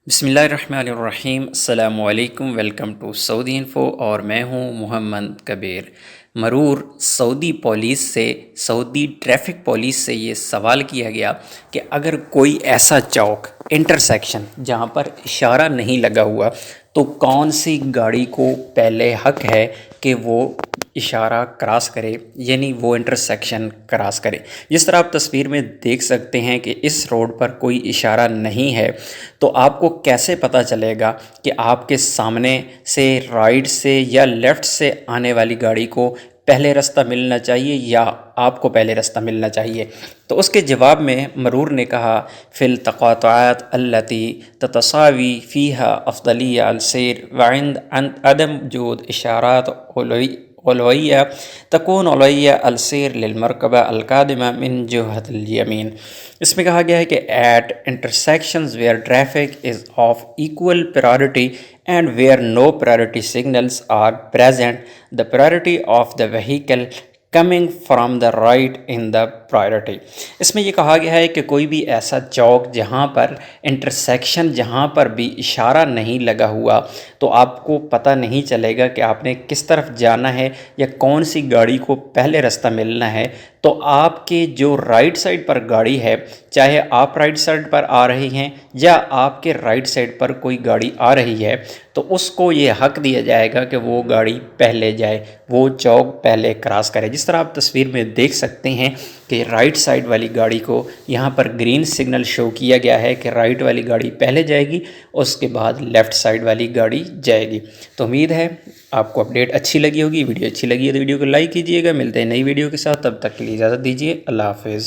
بسم اللہ الرحمن الرحیم، السلام علیکم، ویلکم ٹو سعودی انفو، اور میں ہوں محمد کبیر۔ مرور سعودی ٹریفک پولیس سے یہ سوال کیا گیا کہ اگر کوئی ایسا چوک انٹرسیکشن جہاں پر اشارہ نہیں لگا ہوا تو کون سی گاڑی کو پہلے حق ہے کہ وہ اشارہ کراس کرے، یعنی وہ انٹرسیکشن کراس کرے۔ جس طرح آپ تصویر میں دیکھ سکتے ہیں کہ اس روڈ پر کوئی اشارہ نہیں ہے، تو آپ کو کیسے پتہ چلے گا کہ آپ کے سامنے سے، رائٹ سے یا لیفٹ سے آنے والی گاڑی کو پہلے راستہ ملنا چاہیے یا آپ کو پہلے راستہ ملنا چاہیے؟ تو اس کے جواب میں مرور نے کہا، فی التقاطعات التي تتساوی فیہا افضلیہ السیر وعند عدم وجود اشارات علویہ تکون علویہ السیر للمرکبہ القادمہ من جہت الیمین۔ اس میں کہا گیا ہے کہ at intersections where traffic is of equal priority and where no priority signals are present the priority of the vehicle coming from the right in the priority۔ اس میں یہ کہا گیا ہے کہ کوئی بھی ایسا چوک جہاں پر انٹرسیکشن، جہاں پر بھی اشارہ نہیں لگا ہوا، تو آپ کو پتہ نہیں چلے گا کہ آپ نے کس طرف جانا ہے یا کون سی گاڑی کو پہلے راستہ ملنا ہے۔ تو آپ کے جو رائٹ سائڈ پر گاڑی ہے، چاہے آپ رائٹ سائڈ پر آ رہی ہیں یا آپ کے رائٹ سائڈ پر کوئی گاڑی آ رہی ہے، تو اس کو یہ حق دیا جائے گا کہ وہ گاڑی پہلے جائے، وہ چوک پہلے کراس کرے۔ جس طرح آپ تصویر میں دیکھ سکتے ہیں کہ رائٹ سائڈ والی گاڑی کو یہاں پر گرین سگنل شو کیا گیا ہے کہ رائٹ والی گاڑی پہلے جائے گی، اس کے بعد لیفٹ سائڈ والی گاڑی جائے گی۔ تو امید ہے آپ کو اپڈیٹ اچھی لگی ہوگی، ویڈیو اچھی لگی ہے تو ویڈیو کو لائک کیجیے گا۔ ملتے ہیں نئی ویڈیو کے ساتھ، تب تک کے لیے اجازت دیجیے، اللہ حافظ۔